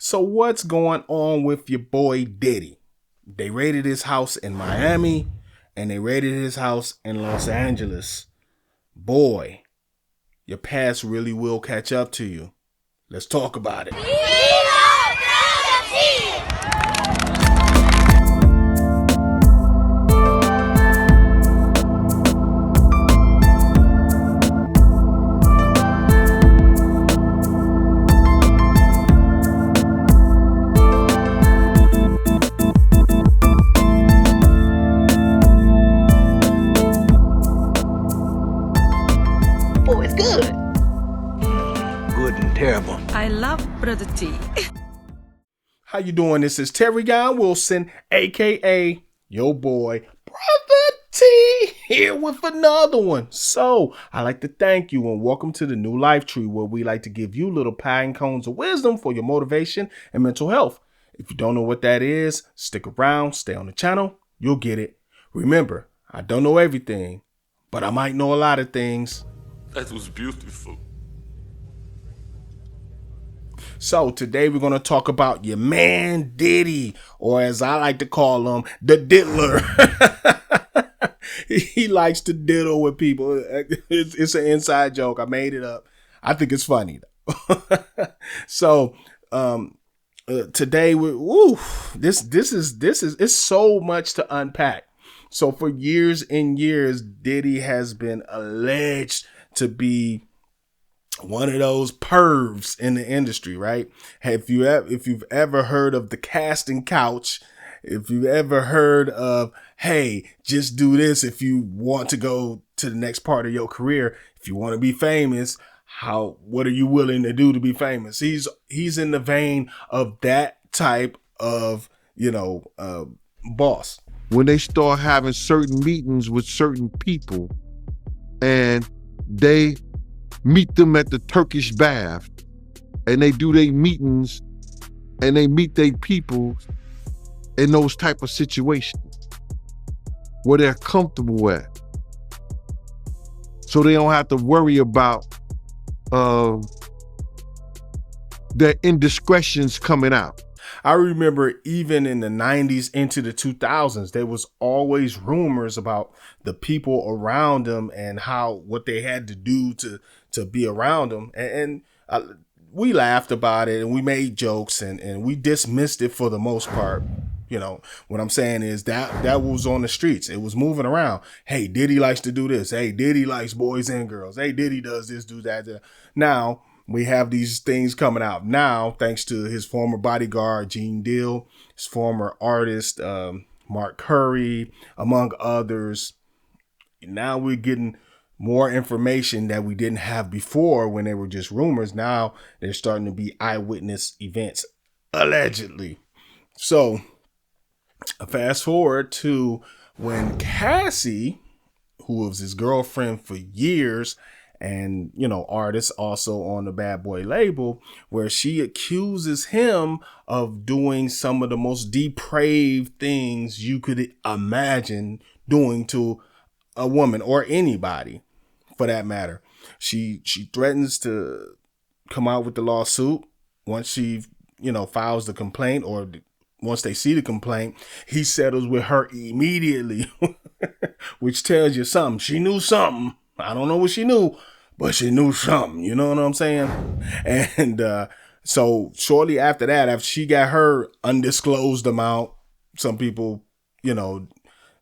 So what's going on with your boy Diddy? They raided his house in Miami and they raided his house in Los Angeles. Boy, your past really will catch up to you. Let's talk about it. Terrible. I love Brotha T. How you doing? This is Terry Guy Wilson, aka your boy Brotha T, here with another one. So I'd like to thank you and welcome to the New Life Tree, where we like to give you little pine cones of wisdom for your motivation and mental health. If you don't know what that is, stick around, stay on the channel, you'll get it. Remember, I don't know everything, but I might know a lot of things. That was beautiful. So today we're going to talk about your man Diddy, or as I like to call him, the diddler. He likes to diddle with people. It's an inside joke. I made it up. I think it's funny though. So today this is it's so much to unpack. So for years and years, Diddy has been alleged to be one of those pervs in the industry, right? If you've ever heard of the casting couch, if you've ever heard of, hey, just do this if you want to go to the next part of your career, if you want to be famous, what are you willing to do to be famous? He's in the vein of that type of, boss. When they start having certain meetings with certain people and they meet them at the Turkish bath and they do their meetings and they meet their people in those type of situations where they're comfortable at. So they don't have to worry about their indiscretions coming out. I remember even in the 90s into the 2000s, there was always rumors about the people around them and what they had to do to be around them. And we laughed about it and we made jokes and we dismissed it for the most part. What I'm saying is that was on the streets. It was moving around. Hey, Diddy likes to do this. Hey, Diddy likes boys and girls. Hey, Diddy does this, do that. Now, we have these things coming out now, thanks to his former bodyguard, Gene Deal, his former artist, Mark Curry, among others. Now we're getting more information that we didn't have before when they were just rumors. Now they're starting to be eyewitness events, allegedly. So fast forward to when Cassie, who was his girlfriend for years, and, artist also on the Bad Boy label, where she accuses him of doing some of the most depraved things you could imagine doing to a woman or anybody for that matter. She threatens to come out with the lawsuit once she, files the complaint, or once they see the complaint, he settles with her immediately, which tells you something. She knew something. I don't know what she knew, but she knew something. You know what I'm saying? And so shortly after that, after she got her undisclosed amount, some people,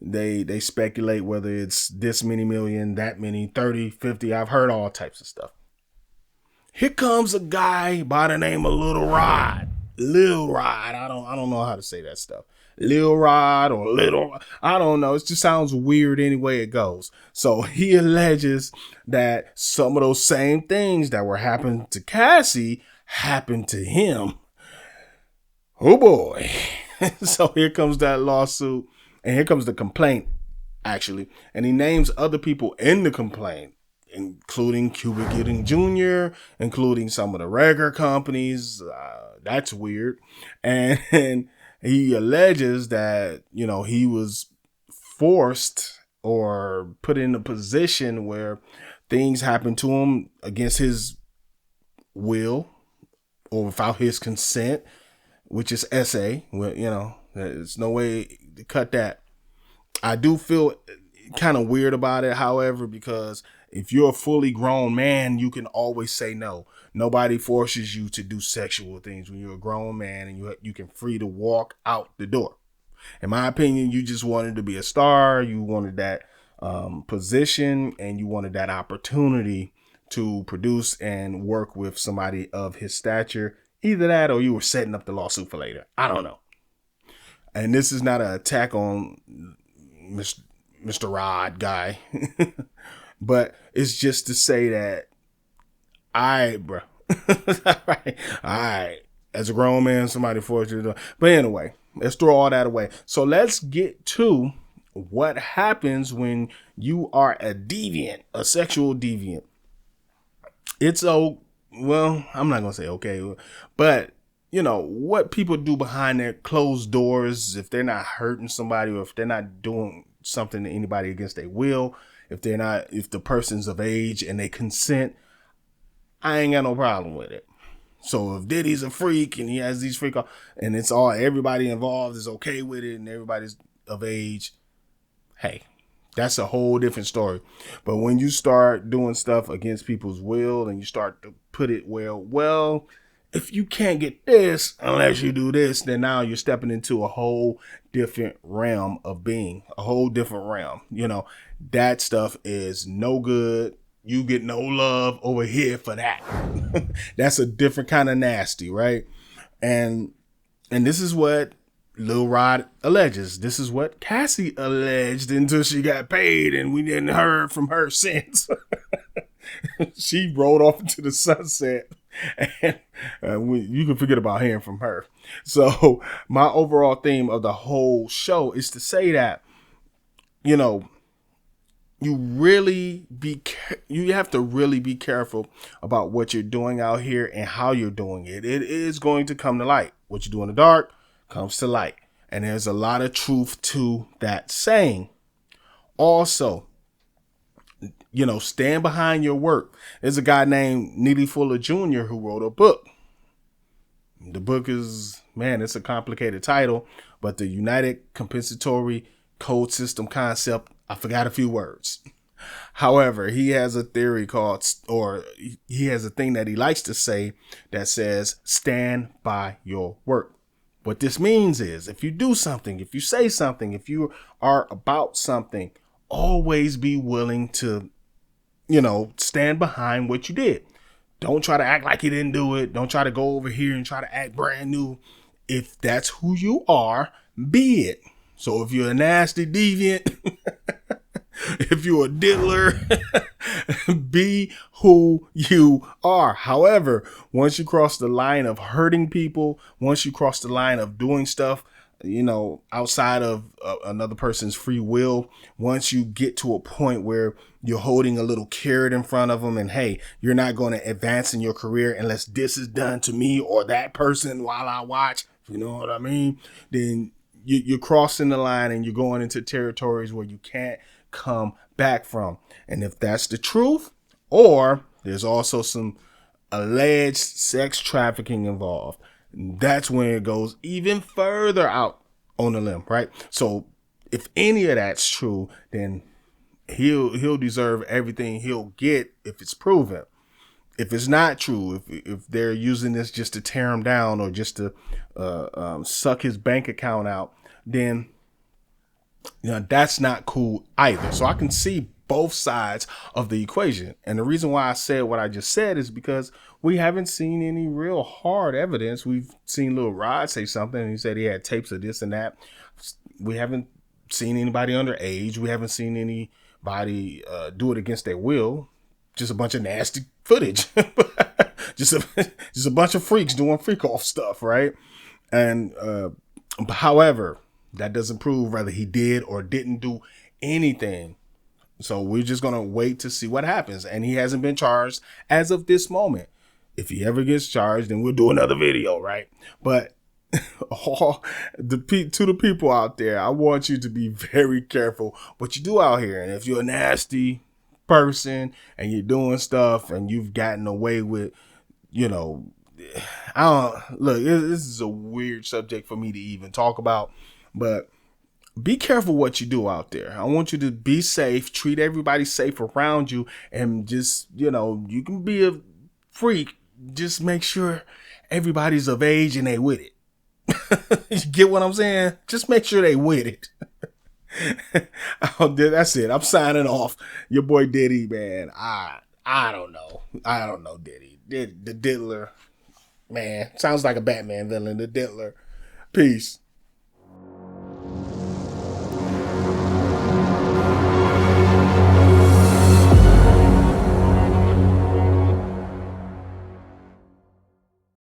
they speculate whether it's this many million, that many, 30, 50. I've heard all types of stuff. Here comes a guy by the name of Lil Rod. I don't know how to say that stuff. Lil Rod or Little, I don't know. It just sounds weird any way it goes. So he alleges that some of those same things that were happening to Cassie happened to him. Oh boy. So here comes that lawsuit and here comes the complaint, actually. And he names other people in the complaint, including Cuba Gooding Jr., including some of the record companies. That's weird. And he alleges that, he was forced or put in a position where things happened to him against his will or without his consent. which is SA. Well, there's no way to cut that. I do feel kind of weird about it, however, because if you're a fully grown man, you can always say no. Nobody forces you to do sexual things when you're a grown man, and you can free to walk out the door. In my opinion, you just wanted to be a star. You wanted that position, and you wanted that opportunity to produce and work with somebody of his stature. Either that, or you were setting up the lawsuit for later. I don't know. And this is not an attack on Mr. Rod guy, but it's just to say that bro. All right. As a grown man, somebody forced you to do it. But anyway, let's throw all that away. So let's get to what happens when you are a deviant, a sexual deviant. It's I'm not going to say okay, but what people do behind their closed doors, if they're not hurting somebody, or if they're not doing something to anybody against their will, if the person's of age and they consent, I ain't got no problem with it. So if Diddy's a freak and he has these freak off, and it's all, everybody involved is okay with it and everybody's of age, hey, that's a whole different story. But when you start doing stuff against people's will and you start to put it well, if you can't get this unless you do this, then now you're stepping into a whole different realm of being, a whole different realm. That stuff is no good. You get no love over here for that. That's a different kind of nasty, right? And this is what Lil Rod alleges. This is what Cassie alleged until she got paid, and we didn't hear from her since. She rolled off into the sunset, and you can forget about hearing from her. So my overall theme of the whole show is to say that, you have to really be careful about what you're doing out here and how you're doing it. It is going to come to light. What you do in the dark comes to light. And there's a lot of truth to that saying. Also, stand behind your work. There's a guy named Neely Fuller Jr. who wrote a book. The book is, it's a complicated title, but the United Compensatory Code System Concept, I forgot a few words. However, he has a theory he has a thing that he likes to say that says, stand by your work. What this means is, if you do something, if you say something, if you are about something, always be willing to, stand behind what you did. Don't try to act like you didn't do it. Don't try to go over here and try to act brand new. If that's who you are, be it. So if you're a nasty deviant, if you're a diddler, be who you are. However, once you cross the line of hurting people, once you cross the line of doing stuff, outside of another person's free will, once you get to a point where you're holding a little carrot in front of them and, hey, you're not going to advance in your career unless this is done to me or that person while I watch, you know what I mean? Then you're crossing the line and you're going into territories where you can't come back from. And if that's the truth, or there's also some alleged sex trafficking involved, that's when it goes even further out on the limb, right? So if any of that's true, then he'll deserve everything he'll get if it's proven. If it's not true, if they're using this just to tear him down or just to suck his bank account out, then that's not cool either. So I can see both sides of the equation. And the reason why I said what I just said is because we haven't seen any real hard evidence. We've seen Lil Rod say something and he said he had tapes of this and that. We haven't seen anybody underage. We haven't seen anybody do it against their will. Just a bunch of nasty footage. just a bunch of freaks doing freak off stuff, right? And however, that doesn't prove whether he did or didn't do anything. So we're just going to wait to see what happens. And he hasn't been charged as of this moment. If he ever gets charged, then we'll do another video, right? But to the people out there, I want you to be very careful what you do out here. And if you're a nasty person and you're doing stuff and you've gotten away with, I don't look. This is a weird subject for me to even talk about, but be careful what you do out there. I want you to be safe, treat everybody safe around you, and just, you can be a freak. Just make sure everybody's of age and they with it. You get what I'm saying? Just make sure they with it. That's it. I'm signing off. Your boy Diddy, man. I don't know. I don't know Diddy. The Diddler, man. Sounds like a Batman villain, the Diddler. Peace.